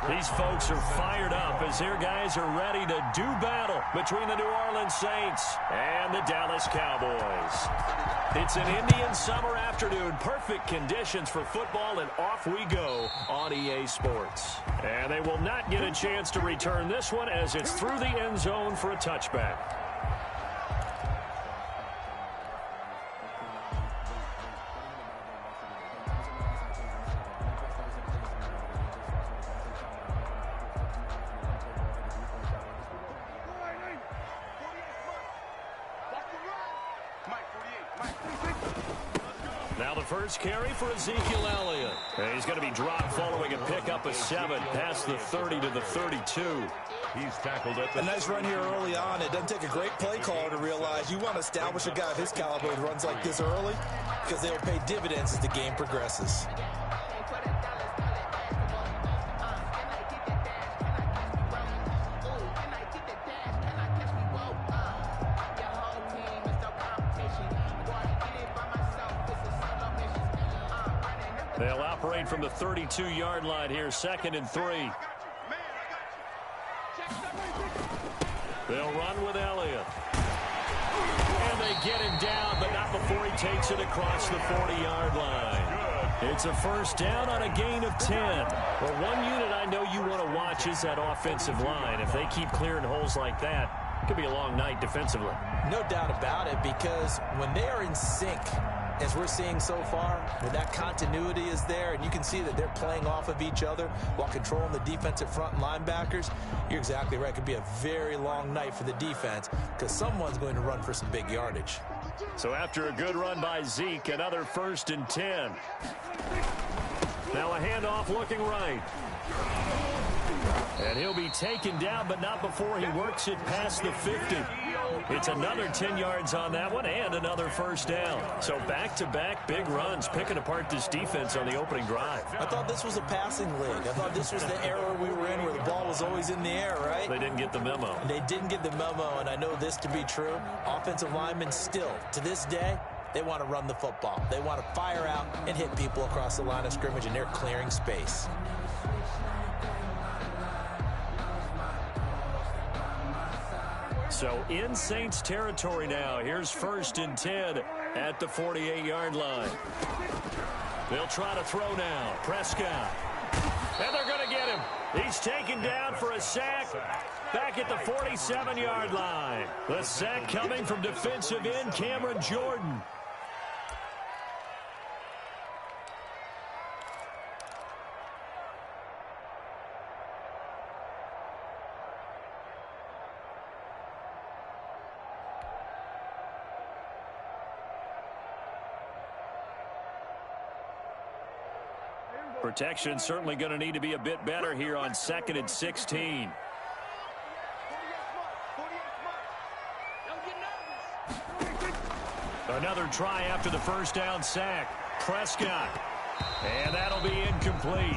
These folks are fired up as their guys are ready to do battle between the New Orleans Saints and the Dallas Cowboys. It's an Indian summer afternoon. Perfect conditions for football, and off we go on EA Sports. And they will not get a chance to return this one as it's through the end zone for a touchback. Now the first carry for Ezekiel Elliott. And he's going to be dropped following a pickup of 7 past the 30 to the 32. He's tackled at the... A nice run here early on. It doesn't take a great play caller to realize you want to establish a guy of his caliber with runs like this early because they'll pay dividends as the game progresses. They'll operate from the 32-yard line here, 2nd and 3. They'll run with Elliott. And they get him down, but not before he takes it across the 40-yard line. It's a first down on a gain of 10. Well, one unit I know you want to watch is that offensive line. If they keep clearing holes like that, it could be a long night defensively. No doubt about it, because when they are in sync, as we're seeing so far, when that continuity is there and you can see that they're playing off of each other while controlling the defensive front linebackers, you're exactly right. It could be a very long night for the defense because someone's going to run for some big yardage. So after a good run by Zeke, another 1st and 10. Now a handoff looking right. And he'll be taken down, but not before he works it past the 50. It's another 10 yards on that one and another first down. So back-to-back big runs, picking apart this defense on the opening drive. I thought this was a passing league. I thought this was the era we were in where the ball was always in the air, right? They didn't get the memo. They didn't get the memo, and I know this to be true. Offensive linemen still, to this day, they want to run the football. They want to fire out and hit people across the line of scrimmage, and they're clearing space. So in Saints territory now. Here's 1st and 10 at the 48-yard line. They'll try to throw now. Prescott. And they're going to get him. He's taken down for a sack back at the 47-yard line. The sack coming from defensive end Cameron Jordan. Protection certainly going to need to be a bit better here on 2nd and 16. Another try after the first down sack. Prescott. And that'll be incomplete.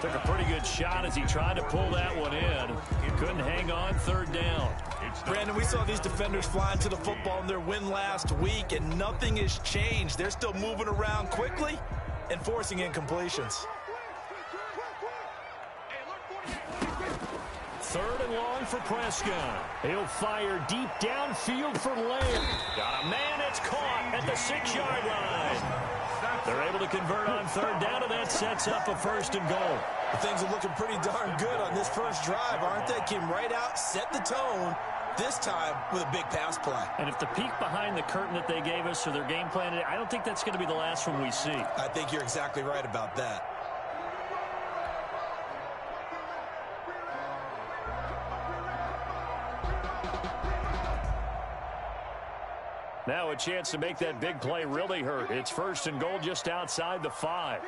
Took a pretty good shot as he tried to pull that one in. Couldn't hang on 3rd down. Brandon, we saw these defenders flying to the football in their win last week, and nothing has changed. They're still moving around quickly and forcing incompletions. 3rd and long for Prescott. He'll fire deep downfield for Lamb. Got a man, it's caught at the 6-yard line. They're able to convert on 3rd down, and that sets up a 1st and goal. Things are looking pretty darn good on this first drive, aren't they? Came right out, set the tone, this time with a big pass play. And if the peek behind the curtain that they gave us or their game plan, I don't think that's going to be the last one we see. I think you're exactly right about that. Now a chance to make that big play really hurt. It's 1st and goal just outside the 5.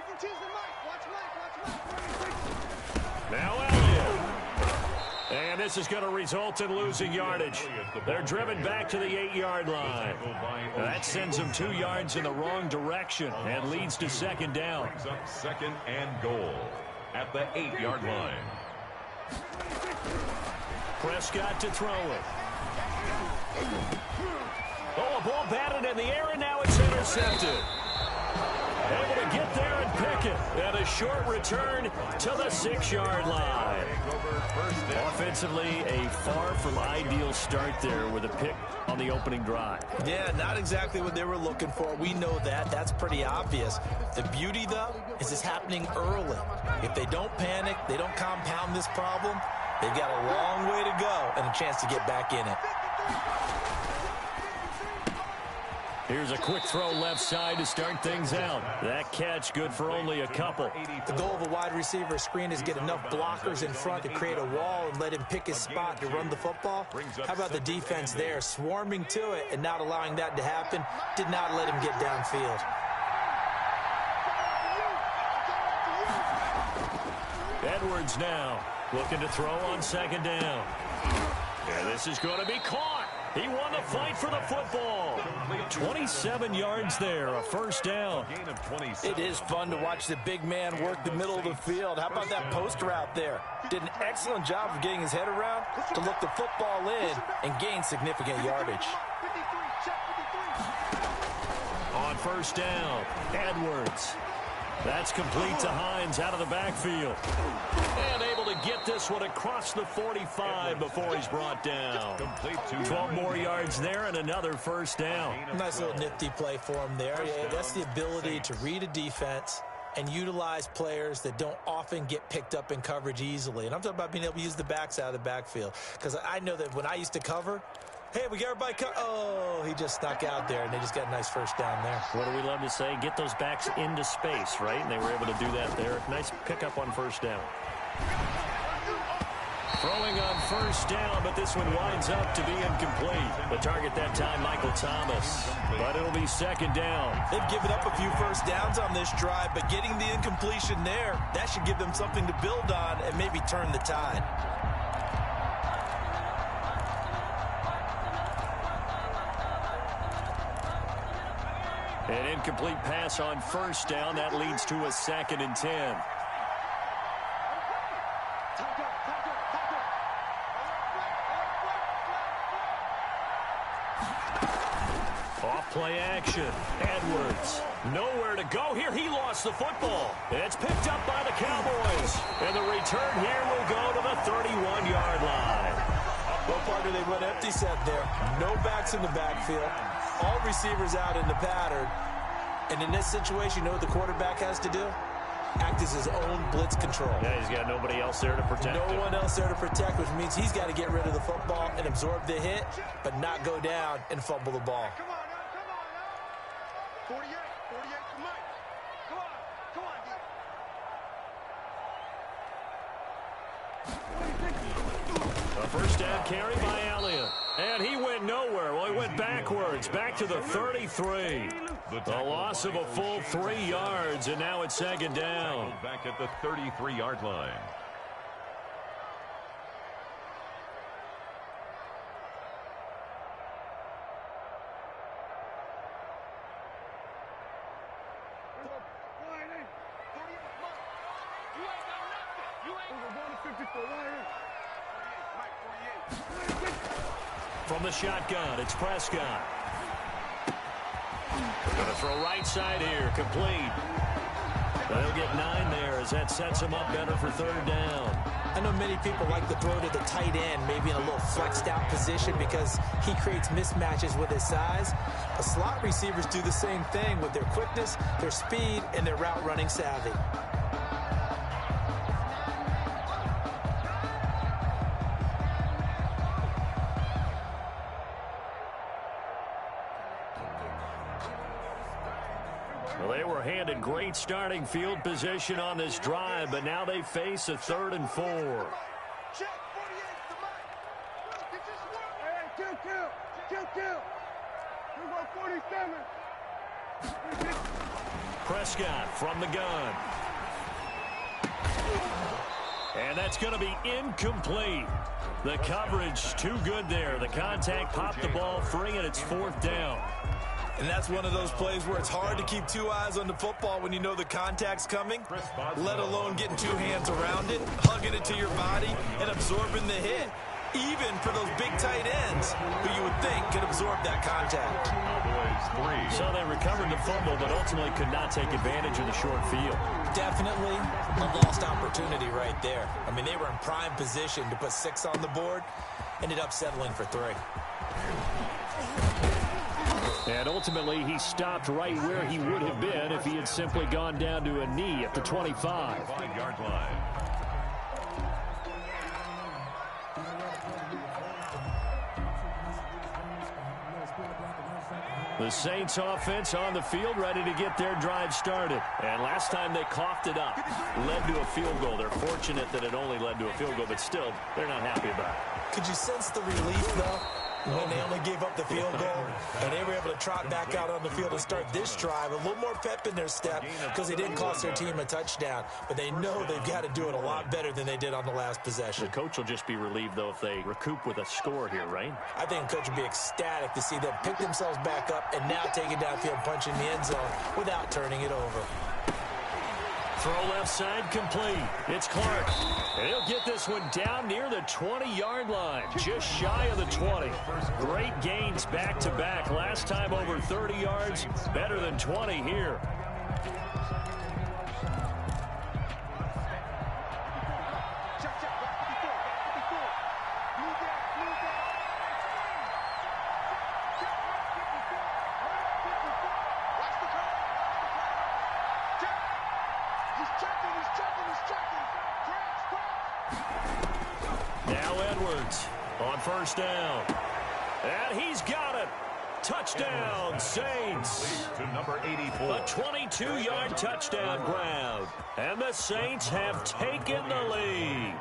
Now Elliott. And this is going to result in losing yardage. They're driven back to the 8-yard line. That sends them 2 yards in the wrong direction and leads to 2nd down. 2nd and goal at the 8-yard line. Prescott to throw it. Oh, a ball batted in the air, and now it's intercepted. Able to get there and Pickett, and a short return to the 6-yard line. Offensively, a far from ideal start there with a pick on the opening drive. Yeah, not exactly what they were looking for. We know that. That's pretty obvious. The beauty, though, is it's happening early. If they don't panic, they don't compound this problem, they've got a long way to go and a chance to get back in it. Here's a quick throw left side to start things out. That catch good for only a couple. The goal of a wide receiver screen is get enough blockers in front to create a wall and let him pick his spot to run the football. How about the defense there, swarming to it and not allowing that to happen? Did not let him get downfield. Edwards now looking to throw on second down. And this is going to be caught. He won the fight for the football. 27 yards there, a first down. It is fun to watch the big man work the middle of the field. How about that post route there? Did an excellent job of getting his head around to look the football in and gain significant yardage. On first down, Edwards. That's complete to Hines out of the backfield. And able to get this one across the 45 before he's brought down. 12 more yards there and another first down. Nice little nifty play for him there. Yeah, that's the ability to read a defense and utilize players that don't often get picked up in coverage easily. And I'm talking about being able to use the backs out of the backfield. Because I know that when I used to cover, hey, we got everybody oh, he just snuck out there, and they just got a nice first down there. What do we love to say? Get those backs into space, right? And they were able to do that there. Nice pickup on first down. Throwing on first down, but this one winds up to be incomplete. The target that time, Michael Thomas. But it'll be second down. They've given up a few first downs on this drive, but getting the incompletion there, that should give them something to build on and maybe turn the tide. An incomplete pass on first down. That leads to a 2nd and 10. Off play action. Edwards. Nowhere to go here. He lost the football. It's picked up by the Cowboys. And the return here will go to the 31-yard line. Well, partner, they went empty set there. No backs in the backfield. All receivers out in the pattern. And in this situation, you know what the quarterback has to do? Act as his own blitz control. Yeah, he's got nobody else there to protect him. No one else there to protect, which means he's got to get rid of the football and absorb the hit, but not go down and fumble the ball. Come on now. 48, come on. Come on. A first down carry by Elliott. And he went nowhere. Well, he went backwards, back to the 33. The loss of a full 3 yards, and now it's second down. Back at the 33-yard line. From the shotgun, it's Prescott. They're going to throw right side here, complete. They'll get 9 there as that sets them up better for third down. I know many people like to throw to the tight end, maybe in a little flexed out position because he creates mismatches with his size. But slot receivers do the same thing with their quickness, their speed, and their route running savvy. Well, they were handed great starting field position on this drive, but now they face a 3rd and 4. Check, 48's the mic. Get this work. Hey, kill. We go 47. Prescott from the gun. And that's going to be incomplete. The coverage too good there. The contact popped the ball free, and it's 4th down. And that's one of those plays where it's hard to keep 2 eyes on the football when you know the contact's coming, let alone getting 2 hands around it, hugging it to your body, and absorbing the hit, even for those big tight ends who you would think could absorb that contact. is 3. So they recovered the fumble, but ultimately could not take advantage of the short field. Definitely a lost opportunity right there. I mean, they were in prime position to put 6 on the board. Ended up settling for 3. And ultimately, he stopped right where he would have been if he had simply gone down to a knee at the 25. 5-yard line. The Saints offense on the field, ready to get their drive started. And last time they coughed it up, led to a field goal. They're fortunate that it only led to a field goal, but still, they're not happy about it. Could you sense the relief, though, when they only gave up the field goal and they were able to trot back out on the field and start this drive? A little more pep in their step because they didn't cost their team a touchdown, but they know they've got to do it a lot better than they did on the last possession. The coach will just be relieved, though, if they recoup with a score here, right? I think the coach would be ecstatic to see them pick themselves back up and now take it downfield, punch in the end zone without turning it over. Throw left side complete. It's Clark. And he'll get this one down near the 20-yard line, just shy of the 20. Great gains back-to-back. Last time over 30 yards, better than 20 here. On first down. And he's got it. Touchdown, Saints. To number 84. A 22-yard touchdown grab. And the Saints have taken the lead.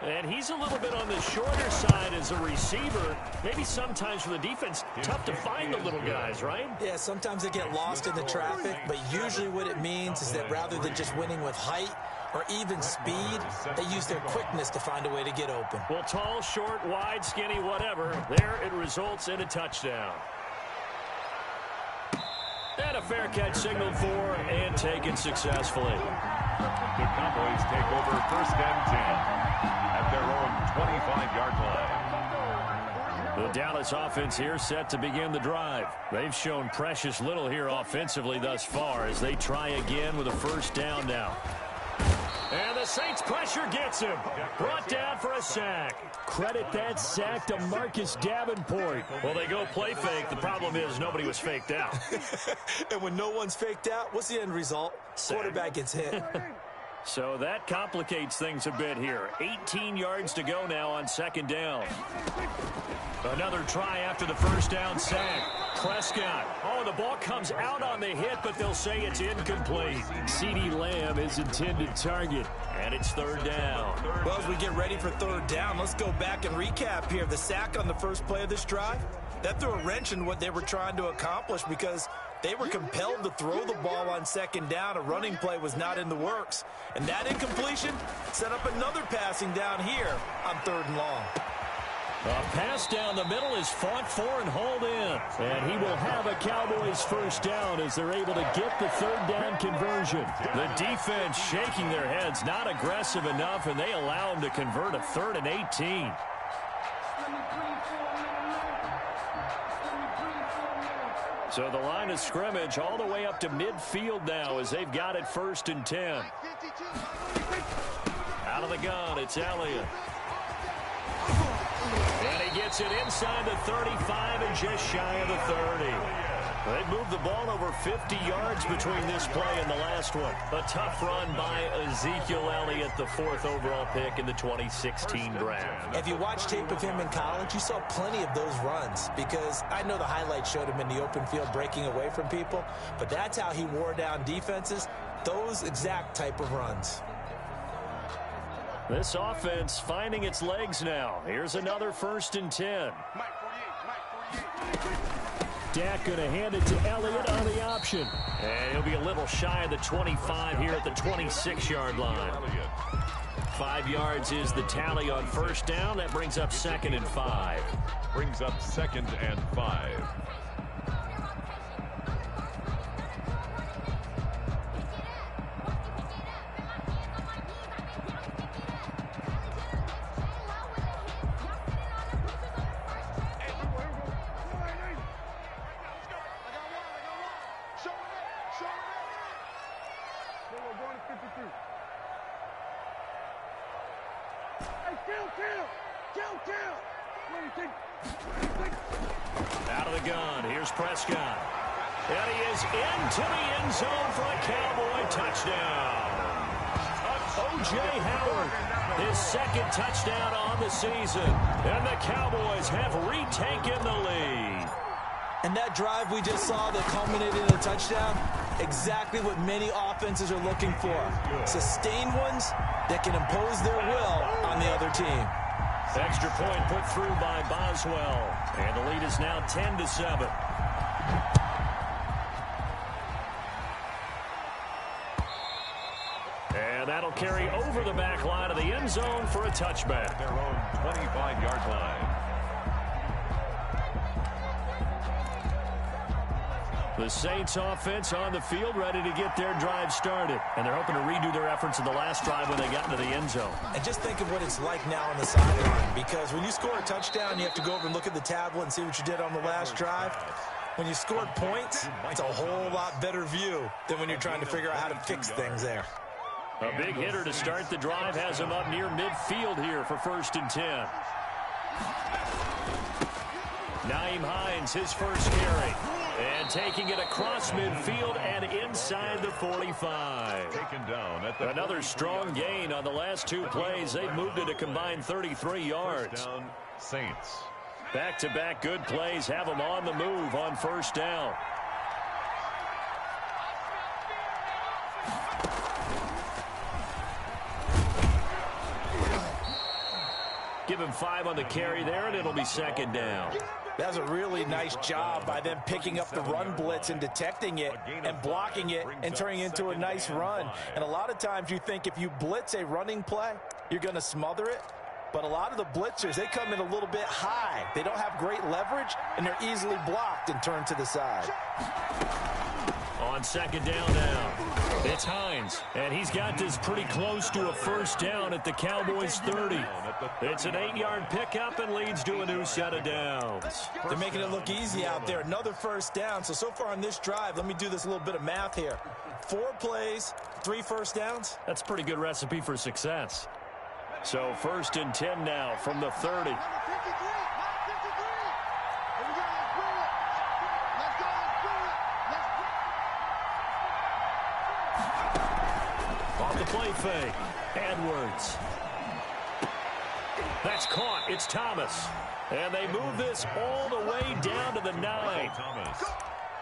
And he's a little bit on the shorter side as a receiver. Maybe sometimes for the defense, tough to find the little guys, right? Yeah, sometimes they get lost in the traffic, but usually what it means is that rather than just winning with height or even speed, they use their quickness to find a way to get open. Well, tall, short, wide, skinny, whatever, there it results in a touchdown. And a fair catch signaled for and taken successfully. The Cowboys take over 1st and 10 at their own 25-yard line. The Dallas offense here set to begin the drive. They've shown precious little here offensively thus far as they try again with a first down now. And the Saints pressure gets him. Brought down for a sack. Credit that sack to Marcus Davenport. Well, they go play fake. The problem is nobody was faked out. And when no one's faked out, what's the end result? Quarterback gets hit. So that complicates things a bit here. 18 yards to go now on 2nd down. Another try after the first down sack. Prescott. Oh, the ball comes out on the hit, but they'll say it's incomplete. CeeDee Lamb is intended target, and it's 3rd down. Well, as we get ready for 3rd down, let's go back and recap here. The sack on the first play of this drive, that threw a wrench in what they were trying to accomplish because they were compelled to throw the ball on 2nd down. A running play was not in the works. And that incompletion set up another passing down here on 3rd and long. A pass down the middle is fought for and hauled in. And he will have a Cowboys first down as they're able to get the 3rd down conversion. The defense shaking their heads, not aggressive enough, and they allow him to convert a 3rd and 18. So the line of scrimmage all the way up to midfield now as they've got it 1st and 10. Out of the gun, it's Elliott. And he gets it inside the 35 and just shy of the 30. They moved the ball over 50 yards between this play and the last one. A tough run by Ezekiel Elliott, the 4th overall pick in the 2016 draft. If you watch tape of him in college, you saw plenty of those runs because I know the highlights showed him in the open field breaking away from people, but that's how he wore down defenses, those exact type of runs. This offense finding its legs now. Here's another 1st and 10. Dak going to hand it to Elliott on the option. And he'll be a little shy of the 25 here at the 26-yard line. 5 yards is the tally on 1st down. That brings up 2nd and 5. Brings up 2nd and 5. Hey, kill. What do you think? Out of the gun, here's Prescott. And he is into the end zone for a Cowboy touchdown. O.J. Howard, his second touchdown on the season. And the Cowboys have retaken the lead. And that drive we just saw that culminated in a touchdown, exactly what many offenses are looking for. Sustained ones that can impose their will on the other team. Extra point put through by Boswell. And the lead is now 10-7. And that'll carry over the back line of the end zone for a touchback. Their own 25-yard line. The Saints offense on the field ready to get their drive started. And they're hoping to redo their efforts in the last drive when they got into the end zone. And just think of what it's like now on the sideline. Because when you score a touchdown, you have to go over and look at the tablet and see what you did on the last drive. When you scored points, it's a whole lot better view than when you're trying to figure out how to fix things there. A big hitter to start the drive has him up near midfield here for 1st and 10. Nyheim Hines, his first carry. And taking it across midfield and inside the 45. Taken down at the Another strong gain on the last two plays. They've moved it a combined 33 yards. down Saints. Back-to-back good plays have them on the move on 1st down. Give him 5 on the carry there, and it'll be 2nd down. That's a really nice job by them picking up the run blitz and detecting it and blocking it and turning it into a nice run. And a lot of times you think if you blitz a running play, you're going to smother it. But a lot of the blitzers, they come in a little bit high. They don't have great leverage, and they're easily blocked and turned to the side. On 2nd down now, it's Hines, and he's got this pretty close to a 1st down at the Cowboys' 30. It's an 8-yard pickup and leads to a new set of downs. They're making it look easy out there. Another 1st down. So far on this drive, let me do this little bit of math here. 4 plays, 3 1st downs. That's a pretty good recipe for success. So 1st and 10 now from the 30. Off the play fake. Edwards. That's caught. It's Thomas. And they move this all the way down to the 9. Thomas.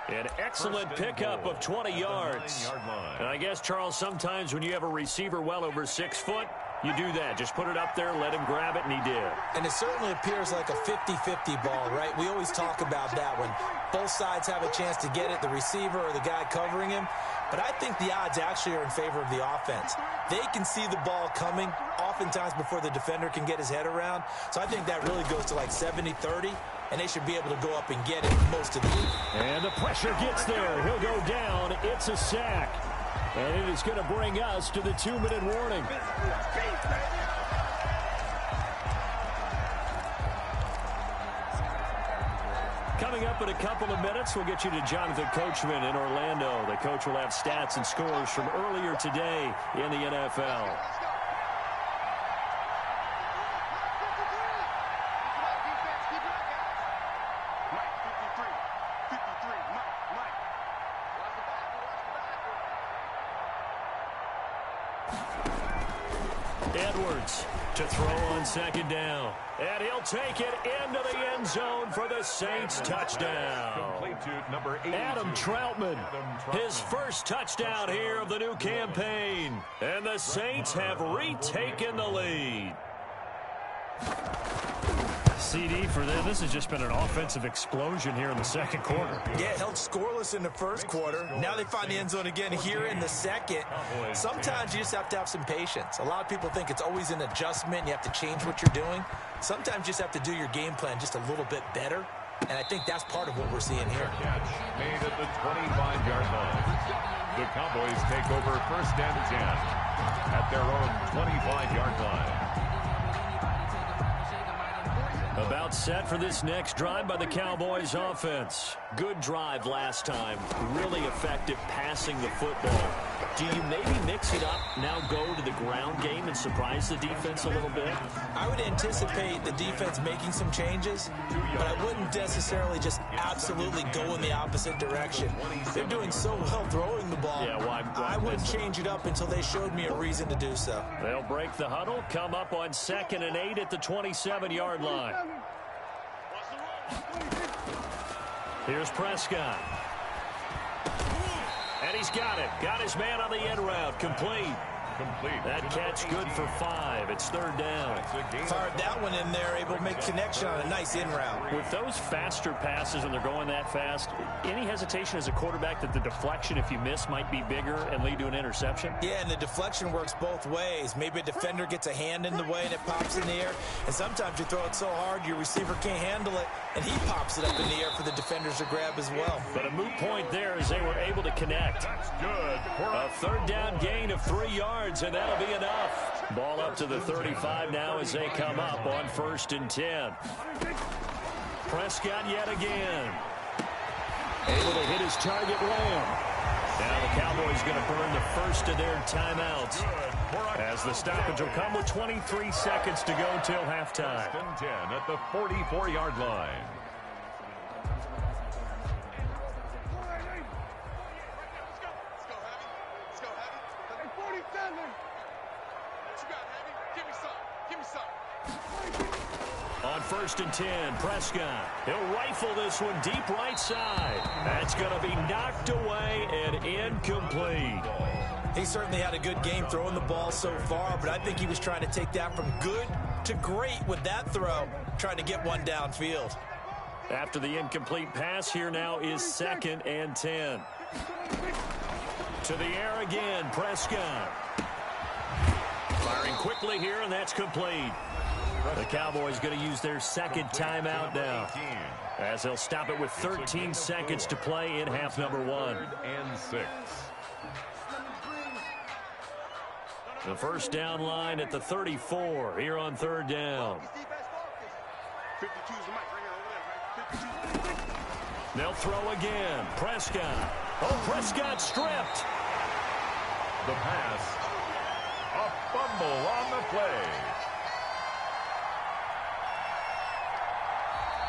An excellent pickup of 20 yards. And I guess, Charles, sometimes when you have a receiver well over 6 foot, you do that. Just put it up there, let him grab it, and he did. And it certainly appears like a 50-50 ball, right? We always talk about that when both sides have a chance to get it, the receiver or the guy covering him. But I think the odds actually are in favor of the offense. They can see the ball coming oftentimes before the defender can get his head around. So I think that really goes to like 70-30, and they should be able to go up and get it most of the game. And the pressure gets there. He'll go down. It's a sack. And it is going to bring us to the 2-minute warning. Coming up in a couple of minutes, we'll get you to Jonathan Coachman in Orlando. The coach will have stats and scores from earlier today in the NFL. Edwards to throw on 2nd down. And he'll take it into the end zone for the Saints touchdown. Complete to number 82. Adam Troutman, his first touchdown here of the new campaign. And the Saints have retaken the lead. CD for them. This has just been an offensive explosion here in the 2nd quarter. Yeah, held scoreless in the 1st quarter. Now they find the end zone again here in the 2nd. Sometimes you just have to have some patience. A lot of people think it's always an adjustment. You have to change what you're doing. Sometimes you just have to do your game plan just a little bit better. And I think that's part of what we're seeing here. Catch made at the 25-yard line. The Cowboys take over 1st and 10 at their own 25-yard line. About set for this next drive by the Cowboys offense. Good drive last time. Really effective passing the football. Do you maybe mix it up, now go to the ground game and surprise the defense a little bit? I would anticipate the defense making some changes, but I wouldn't necessarily just absolutely go in the opposite direction. They're doing so well throwing the ball. Yeah, well, I wouldn't change it up until they showed me a reason to do so. They'll break the huddle, come up on 2nd and 8 at the 27-yard line. Here's Prescott. And he's got it. Got his man on the end route. Complete. That catch good for 5. It's 3rd down. Fired that one in there, able to make connection on a nice in route. With those faster passes and they're going that fast, any hesitation as a quarterback that the deflection, if you miss, might be bigger and lead to an interception? Yeah, and the deflection works both ways. Maybe a defender gets a hand in the way and it pops in the air. And sometimes you throw it so hard your receiver can't handle it, and he pops it up in the air for the defenders to grab as well. But a moot point there as they were able to connect. Good. A 3rd down gain of 3 yards, and that'll be enough. Ball up to the 35 now as they come up on 1st and 10. Prescott yet again. Able to hit his target Lamb. Now the Cowboys going to burn the first of their timeouts as the stoppage will come with 23 seconds to go till halftime. 1st and 10 at the 44-yard line. On 1st and 10, Prescott. He'll rifle this one deep right side. That's going to be knocked away and incomplete. He certainly had a good game throwing the ball so far, but I think he was trying to take that from good to great with that throw, trying to get one downfield. After the incomplete pass, here now is 2nd and 10. To the air again, Prescott. Firing quickly here, and that's complete. The Cowboys going to use their 2nd timeout now, as they'll stop it with 13 seconds to play in half number 1. 3rd and 6. The 1st down line at the 34 here on 3rd down. They'll throw again. Prescott. Oh, Prescott stripped. The pass. A fumble on the play.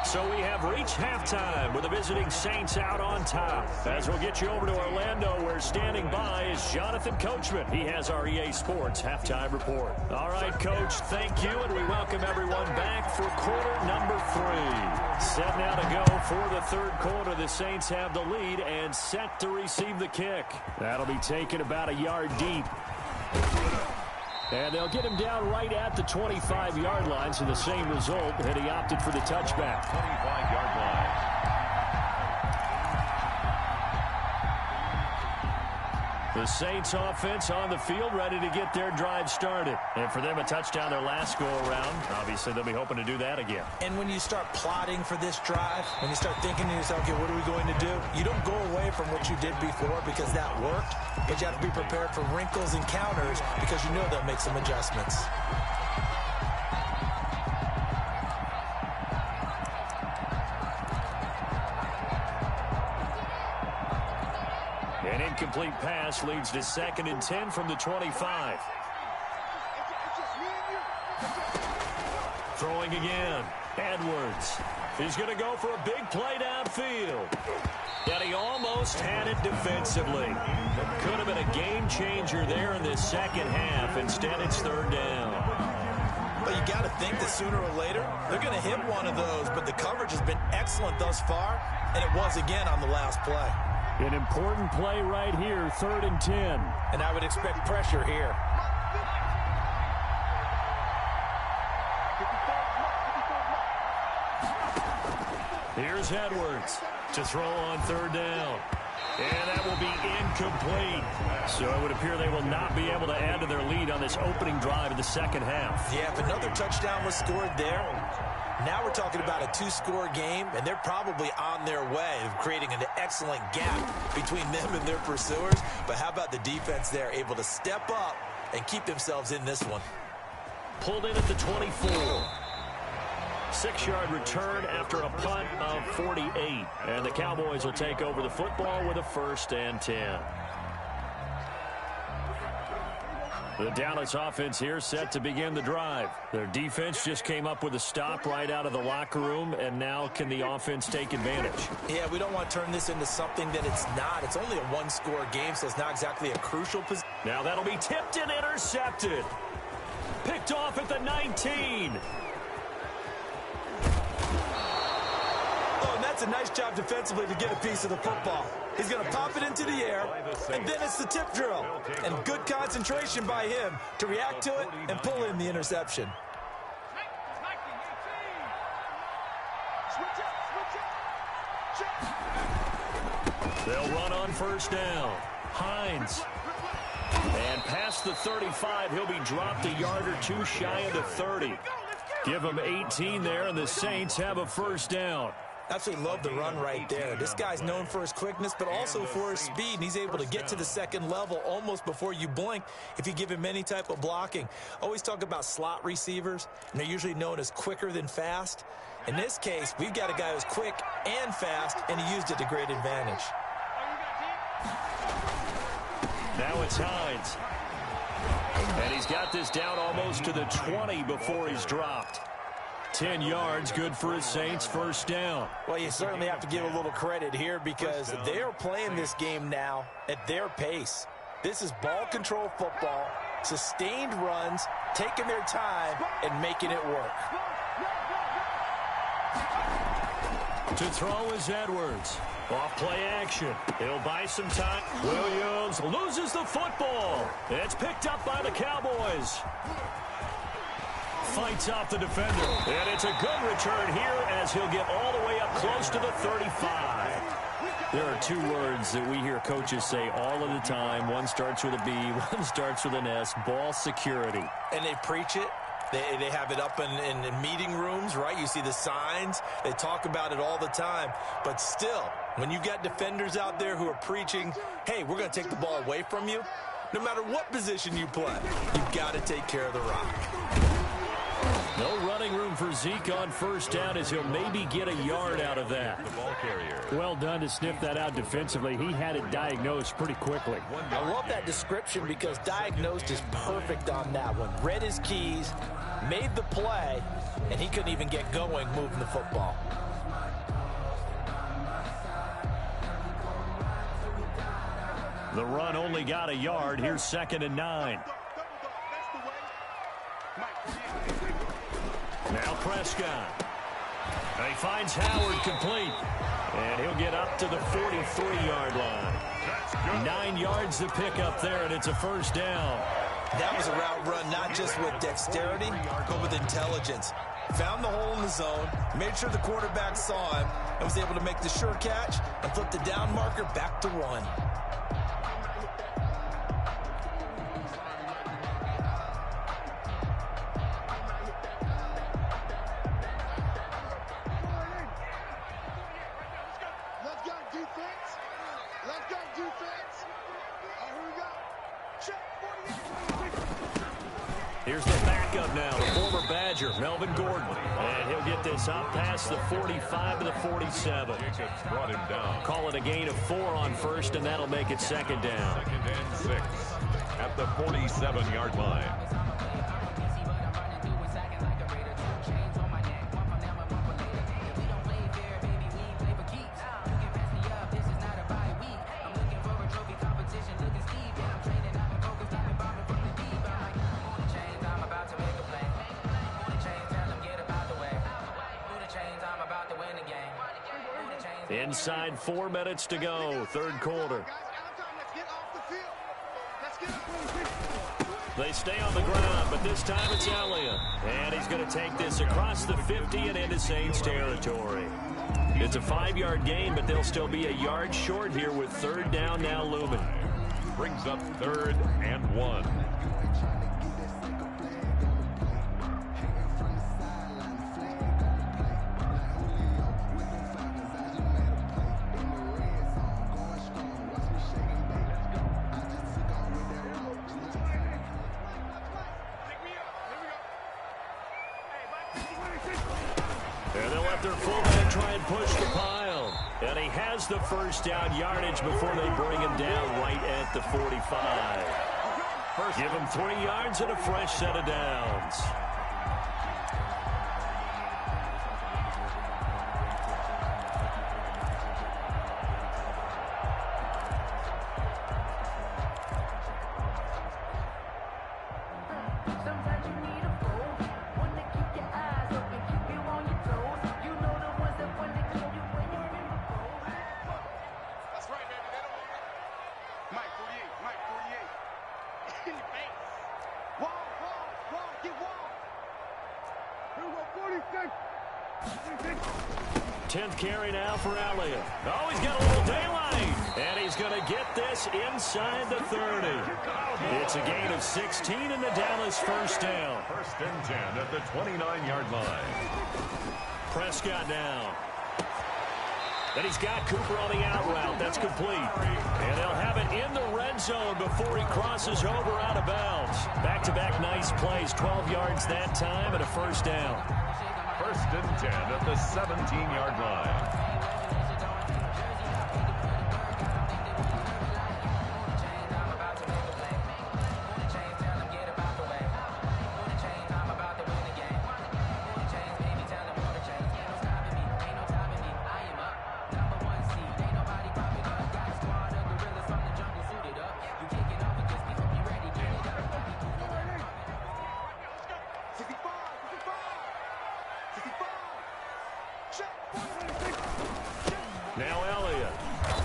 So we have reached halftime with the visiting Saints out on top. As we'll get you over to Orlando, where standing by is Jonathan Coachman. He has our EA Sports halftime report. All right, Coach, thank you, and we welcome everyone back for quarter number 3. Set now to go for the 3rd quarter. The Saints have the lead and set to receive the kick. That'll be taken about a yard deep. And they'll get him down right at the 25-yard line, so the same result, and he opted for the touchback. 25-yard line. The Saints offense on the field, ready to get their drive started. And for them, a touchdown their last go-around. Obviously, they'll be hoping to do that again. And when you start plotting for this drive, when you start thinking to yourself, okay, what are we going to do? You don't go away from what you did before because that worked, but you have to be prepared for wrinkles and counters because you know they'll make some adjustments. An incomplete pass leads to 2nd and 10 from the 25. Throwing again. Edwards. He's going to go for a big play downfield. And he almost had it defensively. Could have been a game changer there in this 2nd half. Instead, it's 3rd down. But you got to think that sooner or later, they're going to hit one of those. But the coverage has been excellent thus far, and it was again on the last play. An important play right here, 3rd and 10. And I would expect pressure here. Here's Edwards to throw on 3rd down. And that will be incomplete. So it would appear they will not be able to add to their lead on this opening drive of the 2nd half. Yeah, if another touchdown was scored there, now we're talking about a 2-score game, and they're probably on their way of creating an excellent gap between them and their pursuers. But how about the defense there, able to step up and keep themselves in this one? Pulled in at the 24. 6-yard return after a punt of 48. And the Cowboys will take over the football with a 1st and 10. The Dallas offense here set to begin the drive. Their defense just came up with a stop right out of the locker room, and now can the offense take advantage? Yeah, we don't want to turn this into something that it's not. It's only a one-score game, so it's not exactly a crucial position. Now that'll be tipped and intercepted. Picked off at the 19. Oh, and that's a nice job defensively to get a piece of the football. He's going to pop it into the air, and then it's the tip drill. And good concentration by him to react to it and pull in the interception. They'll run on first down. Hines. And past the 35, he'll be dropped a yard or two shy of the 30. Give him 18 there, and the Saints have a first down. Absolutely love the run right there. This guy's known for his quickness, but also for his speed, and he's able to get to the second level almost before you blink if you give him any type of blocking. Always talk about slot receivers, and they're usually known as quicker than fast. In this case, we've got a guy who's quick and fast, and he used it to great advantage. Now it's Hines. And he's got this down almost to the 20 before he's dropped. 10 yards, good for his Saints, first down. Well, you certainly have to give a little credit here because they're playing this game now at their pace. This is ball control football, sustained runs, taking their time, and making it work. To throw is Edwards. Off play action. He'll buy some time. Williams loses the football. It's picked up by the Cowboys. Fights off the defender. And it's a good return here as he'll get all the way up close to the 35. There are two words that we hear coaches say all of the time. One starts with a B, one starts with an S. Ball security. And they preach it. They have it up in meeting rooms, right? You see the signs. They talk about it all the time. But still, when you got defenders out there who are preaching, hey, we're going to take the ball away from you, no matter what position you play, you've got to take care of the rock. No running room for Zeke on first down as he'll maybe get a yard out of that. The ball carrier. Well done to sniff that out defensively. He had it diagnosed pretty quickly. I love that description because diagnosed is perfect on that one. Read his keys, made the play, and he couldn't even get going moving the football. The run only got a yard. Here's 2nd and 9. Now Prescott. He finds Howard complete. And he'll get up to the 43-yard line. 9 yards to pick up there, and it's a first down. That was a route run not just with dexterity, but with intelligence. Found the hole in the zone, made sure the quarterback saw him, and was able to make the sure catch and flip the down marker back to 1. Here's the backup now, the former Badger, Melvin Gordon. And he'll get this up past the 45 to the 47. Jacobs brought him down. Call it a gain of 4 on first, and that'll make it 2nd down. 2nd and 6 at the 47-yard line. Inside 4 minutes to go, third quarter. They stay on the ground, but this time it's Elliott. And he's going to take this across the 50 and into Saints territory. It's a 5-yard gain, but they'll still be a yard short here with 3rd down now looming. Brings up 3rd and 1. And they'll let their fullback try and push the pile. And he has the first down yardage before they bring him down right at the 45. Give him 3 yards and a fresh set of downs. Carry now for Elliott. Oh, he's got a little daylight. And he's going to get this inside the 30. It's a gain of 16 and the Dallas first down. 1st and 10 at the 29-yard line. Prescott down. Then he's got Cooper on the out route. That's complete. And they'll have it in the red zone before he crosses over out of bounds. Back-to-back nice plays. 12 yards that time and a first down. 1st and 10 at the 17-yard line. Now Elliott.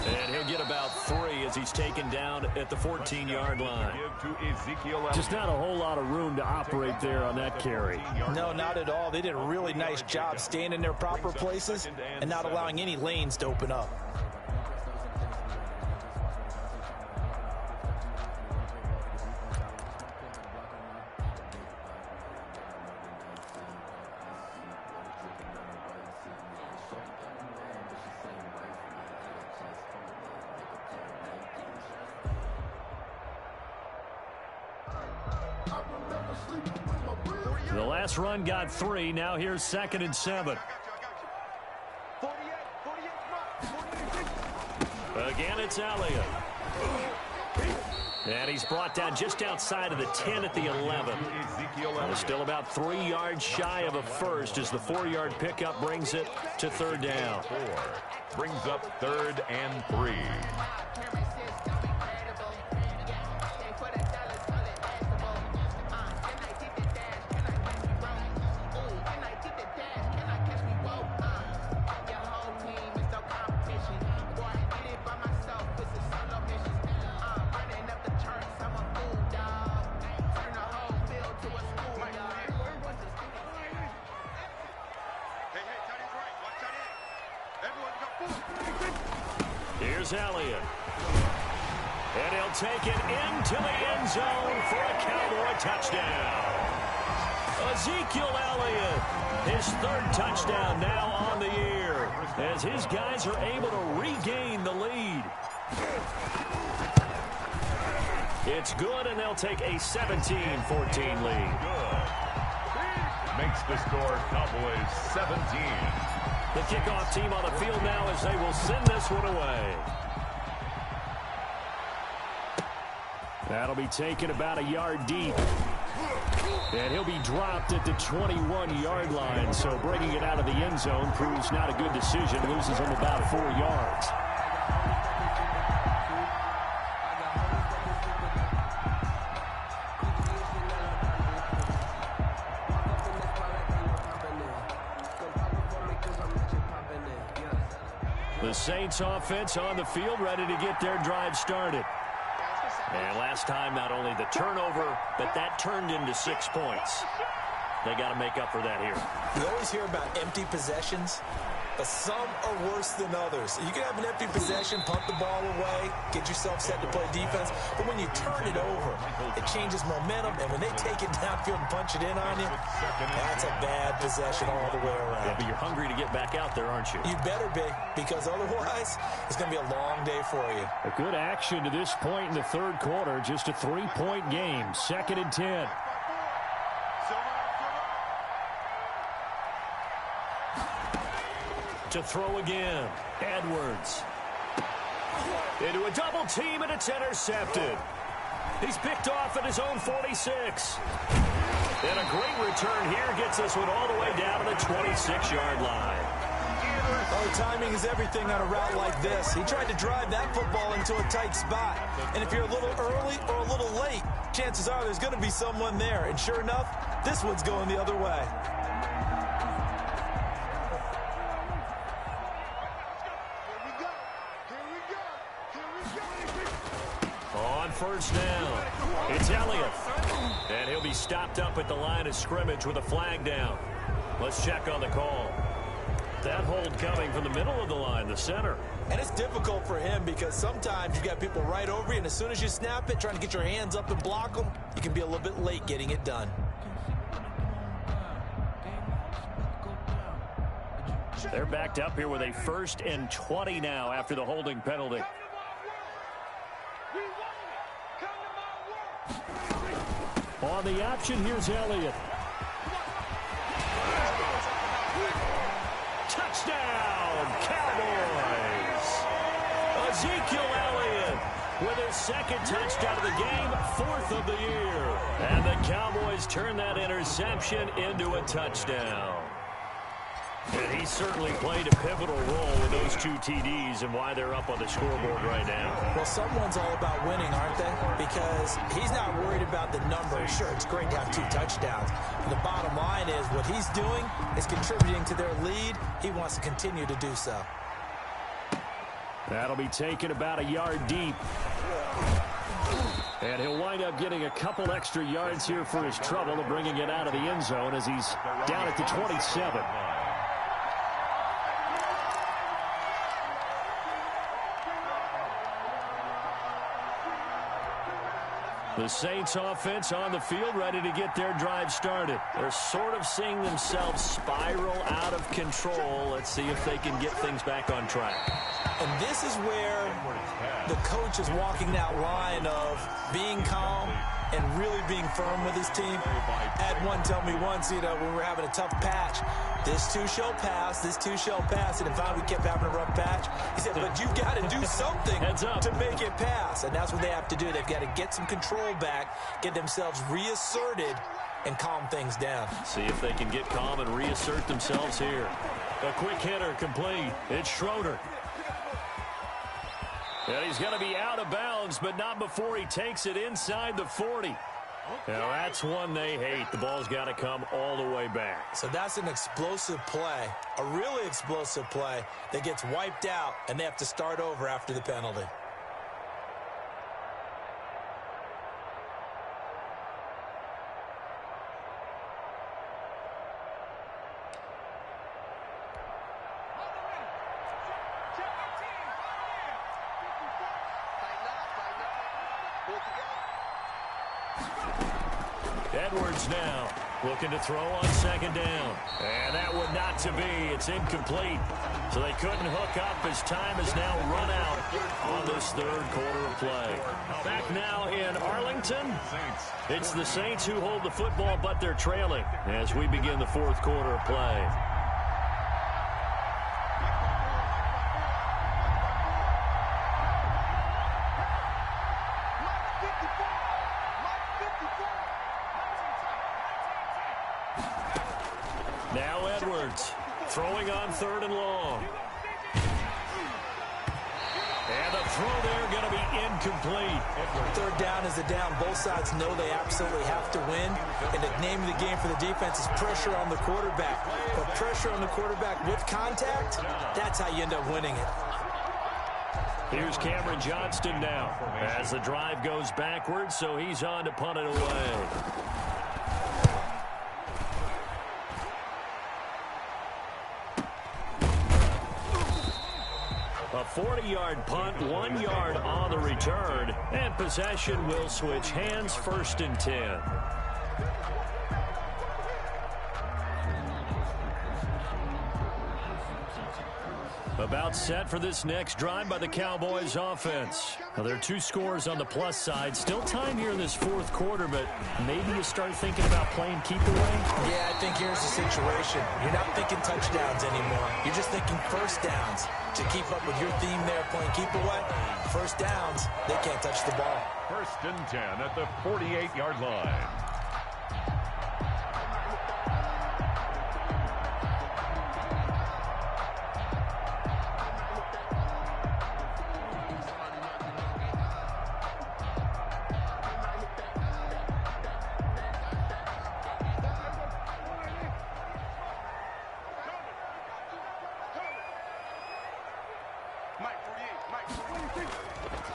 And he'll get about 3 as he's taken down at the 14-yard line. Just not a whole lot of room to operate there on that carry. No, not at all. They did a really nice job staying in their proper places and not allowing any lanes to open up. The last run got 3. Now here's 2nd and 7. Again, it's Elliott. And he's brought down just outside of the 10 at the 11. And still about 3 yards shy of a first as the 4-yard pickup brings it to 3rd down. 4 brings up 3rd and 3. Here's Elliott. And he'll take it into the end zone for a Cowboy touchdown. Ezekiel Elliott, his 3rd touchdown now on the year, as his guys are able to regain the lead. It's good, and they'll take a 17-14 lead. Good. Makes the score Cowboys 17. The kickoff team on the field now as they will send this one away. That'll be taken about a yard deep. And he'll be dropped at the 21-yard line. So bringing it out of the end zone proves not a good decision. Loses him about 4 yards. The Saints offense on the field, ready to get their drive started. And last time, not only the turnover, but that turned into 6 points. They got to make up for that here. You always hear about empty possessions, but some are worse than others. You can have an empty possession, punt the ball away, get yourself set to play defense, but when you turn it over, it changes momentum, and when they take it downfield and punch it in on you, that's a bad possession all the way around. Yeah, but you're hungry to get back out there, aren't you? You better be, because otherwise, it's going to be a long day for you. A good action to this point in the 3rd quarter, just a 3-point game, 2nd and 10. To throw again, Edwards. Into a double team, and it's intercepted. He's picked off at his own 46. And a great return here gets this one all the way down to the 26-yard line. Oh, timing is everything on a route like this. He tried to drive that football into a tight spot. And if you're a little early or a little late, chances are there's going to be someone there. And sure enough, this one's going the other way. On first down, it's Elliott. And he'll be stopped up at the line of scrimmage with a flag down. Let's check on the call. That hold coming from the middle of the line, the center. And it's difficult for him because sometimes you got people right over you, and as soon as you snap it, trying to get your hands up and block them, you can be a little bit late getting it done. They're backed up here with a 1st and 20 now after the holding penalty. On the option, here's Elliott. Touchdown, Cowboys! Ezekiel Elliott with his 2nd touchdown of the game, 4th of the year. And the Cowboys turn that interception into a touchdown. And he certainly played a pivotal role with those 2 TDs and why they're up on the scoreboard right now. Well, someone's all about winning, aren't they? Because he's not worried about the number. Sure, it's great to have 2 touchdowns. But the bottom line is what he's doing is contributing to their lead. He wants to continue to do so. That'll be taken about a yard deep. And he'll wind up getting a couple extra yards here for his trouble of bringing it out of the end zone as he's down at the 27. The Saints offense on the field ready to get their drive started. They're sort of seeing themselves spiral out of control. Let's see if they can get things back on track. And this is where the coach is walking that line of being calm and really being firm with his team. I had one tell me once, when we were having a tough patch, this too shall pass, this too shall pass. And if we kept having a rough patch, he said, but you've got to do something to make it pass. And that's what they have to do. They've got to get some control back, get themselves reasserted, and calm things down. See if they can get calm and reassert themselves here. A quick hitter complete. It's Schroeder. And he's going to be out of bounds, but not before he takes it inside the 40. Now, that's one they hate. The ball's got to come all the way back. So that's an explosive play, a really explosive play that gets wiped out, and they have to start over after the penalty. Edwards now looking to throw on 2nd down. And that would not to be. It's incomplete. So they couldn't hook up as time has now run out on this 3rd quarter of play. Back now in Arlington. It's the Saints who hold the football, but they're trailing as we begin the 4th quarter of play. Now Edwards throwing on 3rd and long. And the throw there going to be incomplete. 3rd down is a down. Both sides know they absolutely have to win. And the name of the game for the defense is pressure on the quarterback. But pressure on the quarterback with contact, that's how you end up winning it. Here's Cameron Johnston now as the drive goes backwards, so he's on to punt it away. A 40-yard punt, 1 yard on the return, and possession will switch hands, 1st and 10. About set for this next drive by the Cowboys offense. Now, there are 2 scores on the plus side. Still time here in this fourth quarter, but maybe you start thinking about playing keep away? Yeah, I think here's the situation. You're not thinking touchdowns anymore. You're just thinking first downs. To keep up with your theme there, playing keep away, first downs, they can't touch the ball. 1st and 10 at the 48-yard line.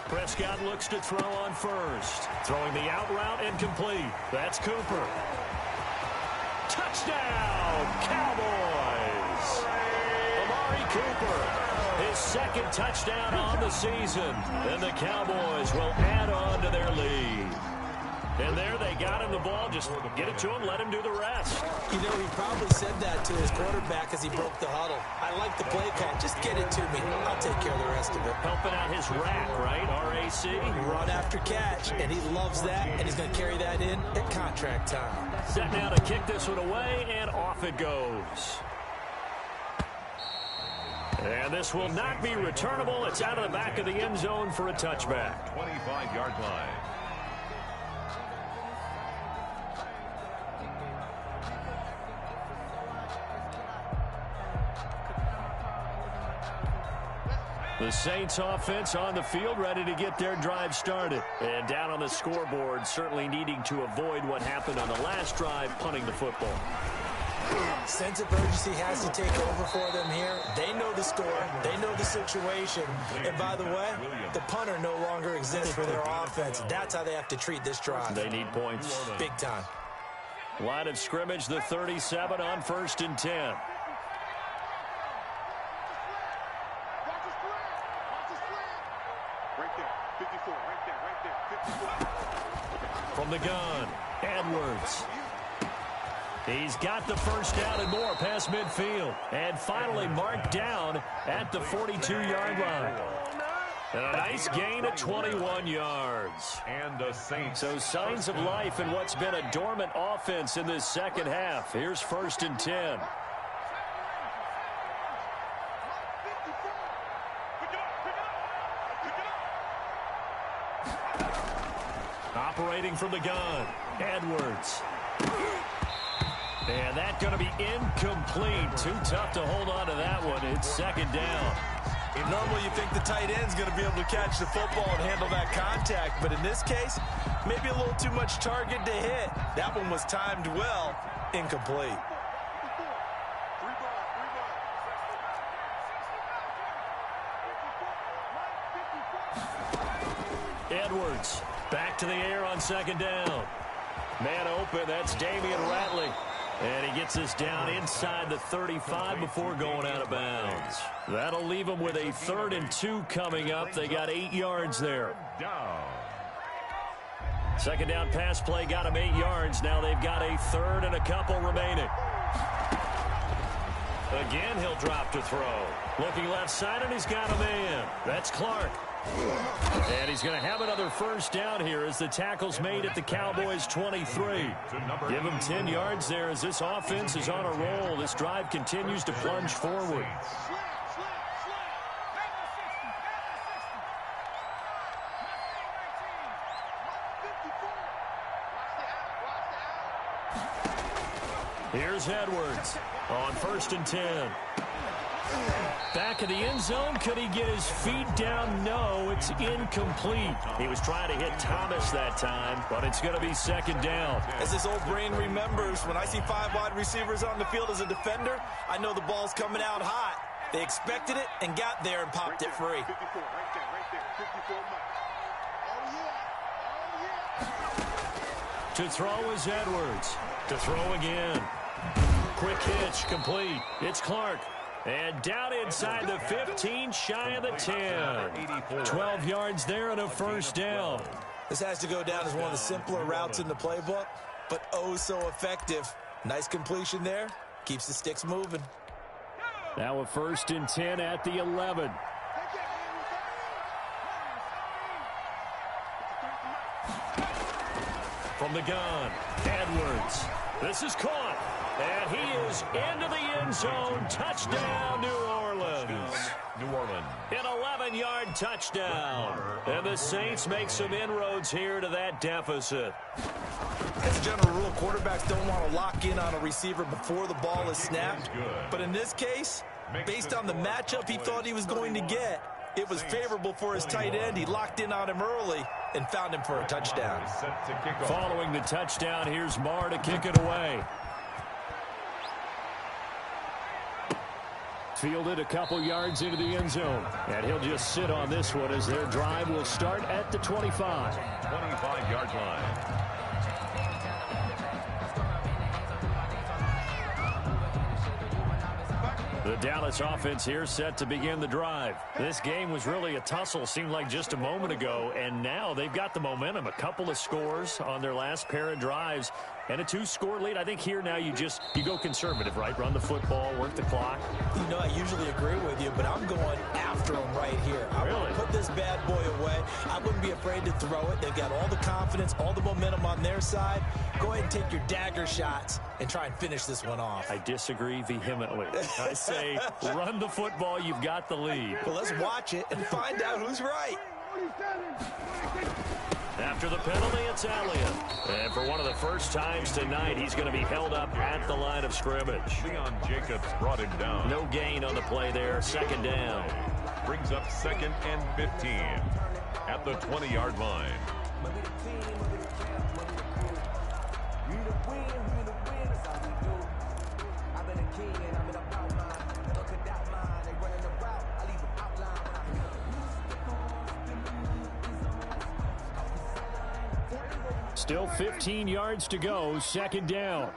Prescott looks to throw on first. Throwing the out route and complete. That's Cooper. Touchdown, Cowboys! Amari Cooper, his 2nd touchdown on the season. And the Cowboys will add on to their lead. And there they got him the ball. Just get it to him, let him do the rest. You know, he probably said that to his quarterback as he broke the huddle. I like the play call. Just get it to me. I'll take care of the rest of it. Helping out his rack, right? R-A-C? Run after catch, and he loves that, and he's going to carry that in at contract time. Set now to kick this one away, and off it goes. And this will not be returnable. It's out of the back of the end zone for a touchback. 25-yard line. The Saints offense on the field, ready to get their drive started. And down on the scoreboard, certainly needing to avoid what happened on the last drive, punting the football. Sense of urgency has to take over for them here. They know the score. They know the situation. And by the way, the punter no longer exists for their offense. That's how they have to treat this drive. They need points. Big time. Line of scrimmage, the 37 on 1st and 10. From the gun, Edwards. He's got the first down and more past midfield. And finally marked down at the 42-yard line. And a nice gain of 21 yards. And the Saints. So signs of life in what's been a dormant offense in this second half. Here's 1st and 10. Operating from the gun, Edwards. And that's going to be incomplete. Too tough to hold on to that one. It's 2nd down. Normally you think the tight end's going to be able to catch the football and handle that contact, but in this case, maybe a little too much target to hit. That one was timed well, incomplete. Edwards back to the air on 2nd down. Man open, that's Damian Ratley. And he gets us down inside the 35 before going out of bounds. That'll leave them with a 3rd and 2 coming up. They got 8 yards there. 2nd down pass play got them 8 yards. Now they've got a 3rd and a couple remaining. Again, he'll drop to throw. Looking left side, and he's got a man. That's Clark. And he's going to have another first down here as the tackle's made at the Cowboys' 23. Give him 10 yards there as this offense is on a roll. This drive continues to plunge forward. Here's Edwards on 1st and 10. Back of the end zone. Could he get his feet down? No, it's incomplete. He was trying to hit Thomas that time, but it's going to be 2nd down. As this old brain remembers, when I see 5 wide receivers on the field as a defender, I know the ball's coming out hot. They expected it and got there and popped it free. 54, right there, 54 much. To throw is Edwards. To throw again. Quick hitch, complete. It's Clark. And down inside the 15, shy of the 10. 12 yards there and a first down. This has to go down as one of the simpler routes in the playbook, but oh so effective. Nice completion there. Keeps the sticks moving. Now a 1st and 10 at the 11. From the gun, Edwards. This is caught. And he is into the end zone. Touchdown, New Orleans. New Orleans. An 11-yard touchdown. And the Saints make some inroads here to that deficit. As a general rule, quarterbacks don't want to lock in on a receiver before the ball is snapped. But in this case, based on the matchup he thought he was going to get, it was favorable for his tight end. He locked in on him early and found him for a touchdown. Following the touchdown, here's Marr to kick it away. Fielded a couple yards into the end zone. And he'll just sit on this one as their drive will start at the 25. 25-yard line. The Dallas offense here set to begin the drive. This game was really a tussle, seemed like just a moment ago, and now they've got the momentum. A couple of scores on their last pair of drives and a 2-score lead. I think here now you go conservative, right? Run the football, work the clock. You know, I usually agree with you, but I'm going after him right here. I want to put this bad boy away. I wouldn't be afraid to throw it. They've got all the confidence, all the momentum on their side. Go ahead and take your dagger shots and try and finish this one off. I disagree vehemently. I say run the football. You've got the lead. Well, let's watch it and find out who's right. After the penalty, it's Elliott. And for one of the first times tonight, he's going to be held up at the line of scrimmage. Leon Jacobs brought him down. No gain on the play there. 2nd down. Brings up 2nd and 15 at the 20-yard line. Still 15 yards to go. 2nd down.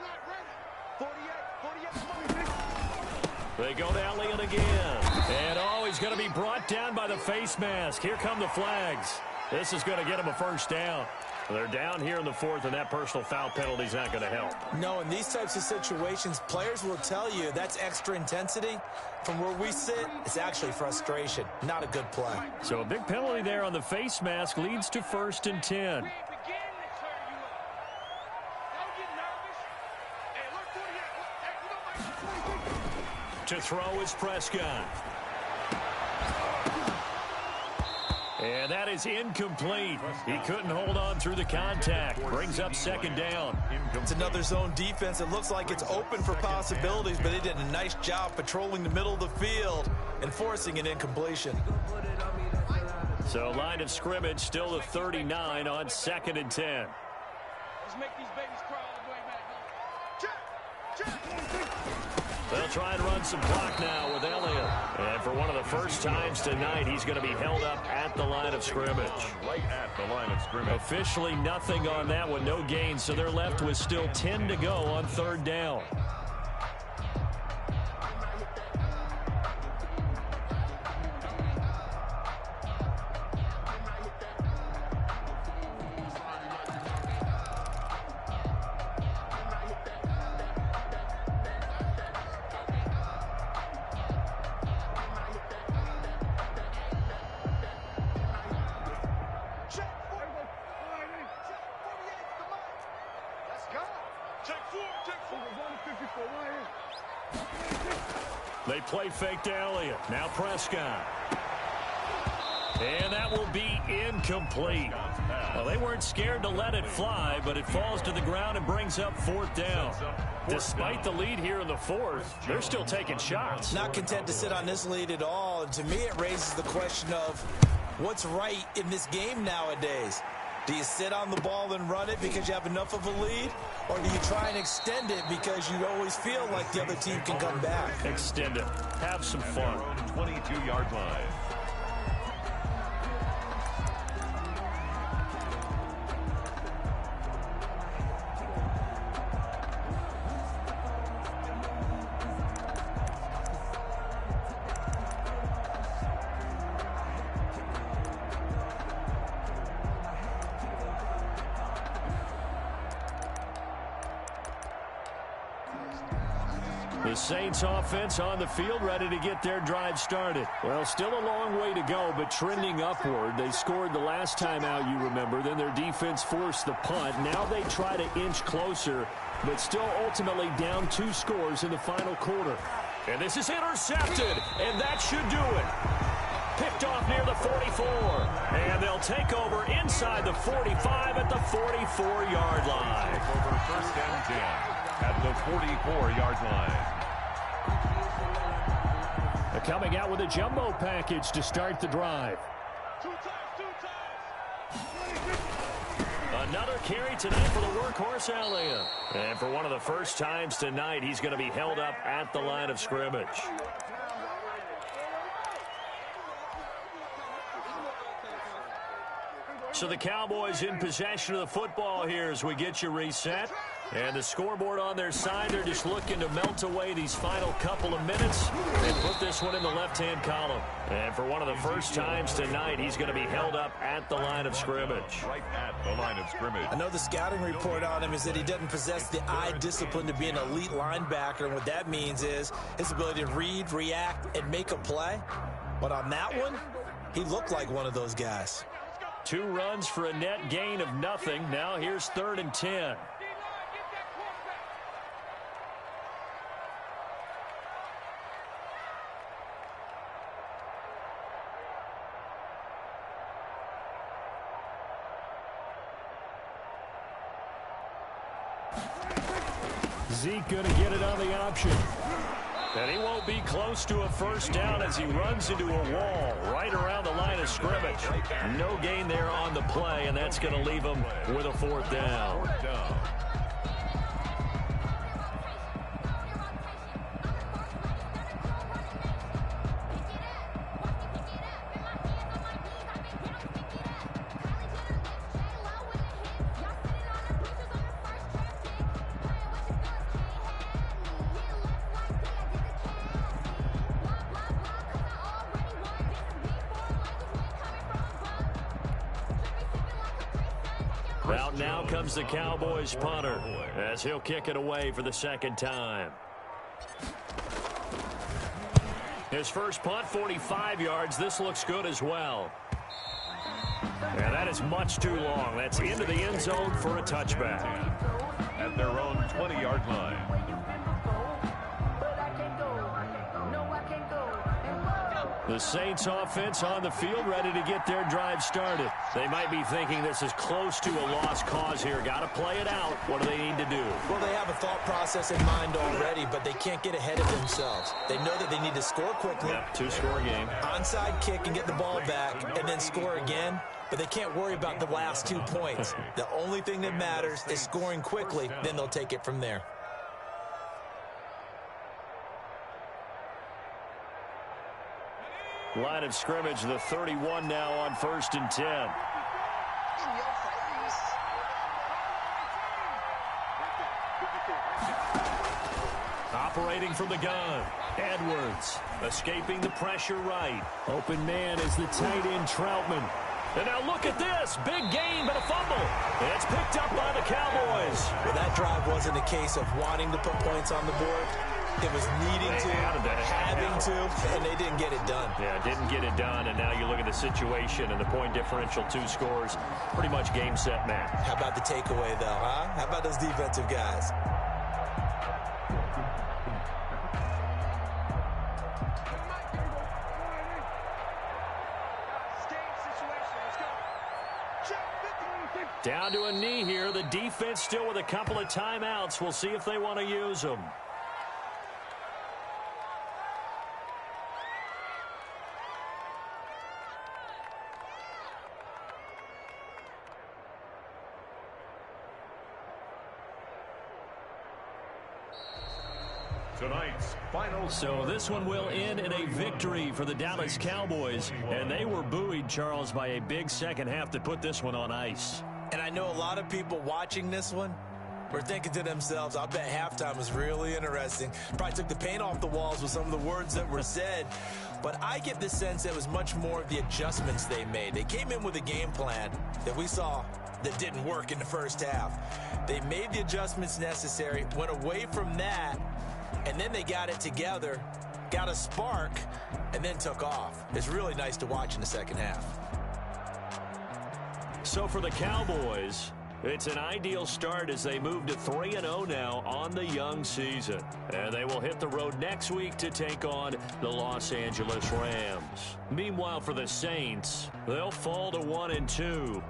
They go to Elliott again. And he's going to be brought down by the face mask. Here come the flags. This is going to get him a 1st down. They're down here in the 4th, and that personal foul penalty is not going to help. No, in these types of situations, players will tell you that's extra intensity. From where we sit, it's actually frustration. Not a good play. So a big penalty there on the face mask leads to 1st and 10. To throw is Prescott. And that is incomplete. He couldn't hold on through the contact. Brings up 2nd down. It's another zone defense. It looks like it's open for possibilities, but they did a nice job patrolling the middle of the field and forcing an incompletion. So line of scrimmage still the 39 on 2nd and 10. Let's make these babies crawl all the way back. Check. They'll try and run some clock now with Elliott. And for one of the first times tonight, he's going to be held up at the line of scrimmage. Right at the line of scrimmage. Officially nothing on that one, no gain. So they're left with still 10 to go on 3rd down. They play fake to Elliott. Now Prescott. And that will be incomplete. Well, they weren't scared to let it fly, but it falls to the ground and brings up 4th down. Despite the lead here in the 4th, they're still taking shots. Not content to sit on this lead at all. And to me, it raises the question of what's right in this game nowadays. Do you sit on the ball and run it because you have enough of a lead? Or do you try and extend it because you always feel like the other team can come back? Extend it. Have some fun. 22-yard line. The Saints offense on the field, ready to get their drive started. Well, still a long way to go, but trending upward. They scored the last time out, you remember. Then their defense forced the punt. Now they try to inch closer, but still ultimately down 2 scores in the final quarter. And this is intercepted, and that should do it. Picked off near the 44, and they'll take over inside the 45 at the 44-yard line. Over first and 10 at the 44-yard line. They're coming out with a jumbo package to start the drive. Two times. Another carry tonight for the workhorse Elliott. And for one of the first times tonight, he's going to be held up at the line of scrimmage. So the Cowboys in possession of the football here as we get you reset. And the scoreboard on their side, they're just looking to melt away these final couple of minutes and put this one in the left-hand column. And for one of the first times tonight, he's going to be held up at the line of scrimmage. Right at the line of scrimmage. I know the scouting report on him is that he doesn't possess the eye discipline to be an elite linebacker, and what that means is his ability to read, react, and make a play. But on that one, he looked like one of those guys. 2 runs for a net gain of nothing. Now here's 3rd and 10. Zeke going to get it on the option. And he won't be close to a first down as he runs into a wall right around the line of scrimmage. No gain there on the play, and that's going to leave him with a 4th down. Out now comes the Cowboys punter as he'll kick it away for the 2nd time. His first punt, 45 yards. This looks good as well. And that is much too long. That's into the end zone for a touchback. At their own 20-yard line. The Saints offense on the field ready to get their drive started. They might be thinking this is close to a lost cause here. Got to play it out. What do they need to do? Well, they have a thought process in mind already, but they can't get ahead of themselves. They know that they need to score quickly. Yep, 2-score game. Onside kick and get the ball back and then score again, but they can't worry about the last 2 points. The only thing that matters is scoring quickly, then they'll take it from there. Line of scrimmage, the 31 now on 1st and 10. Operating from the gun. Edwards escaping the pressure right. Open man is the tight end Troutman. And now look at this. Big gain, but a fumble. And it's picked up by the Cowboys. Well, that drive wasn't a case of wanting to put points on the board. It was needing to, having to, and they didn't get it done. Yeah, didn't get it done, and now you look at the situation and the point differential, 2 scores, pretty much game, set, match. How about the takeaway, though, huh? How about those defensive guys? Down to a knee here. The defense still with a couple of timeouts. We'll see if they want to use them. Tonight's final. So this one will end in a victory for the Dallas Cowboys. And they were buoyed, Charles, by a big second half to put this one on ice. And I know a lot of people watching this one were thinking to themselves, I bet halftime was really interesting. Probably took the paint off the walls with some of the words that were said. But I get the sense that it was much more of the adjustments they made. They came in with a game plan that we saw that didn't work in the first half. They made the adjustments necessary, went away from that, and then they got it together, got a spark, and then took off. It's really nice to watch in the second half. So for the Cowboys, it's an ideal start as they move to 3-0 now on the young season. And they will hit the road next week to take on the Los Angeles Rams. Meanwhile, for the Saints, they'll fall to 1-2.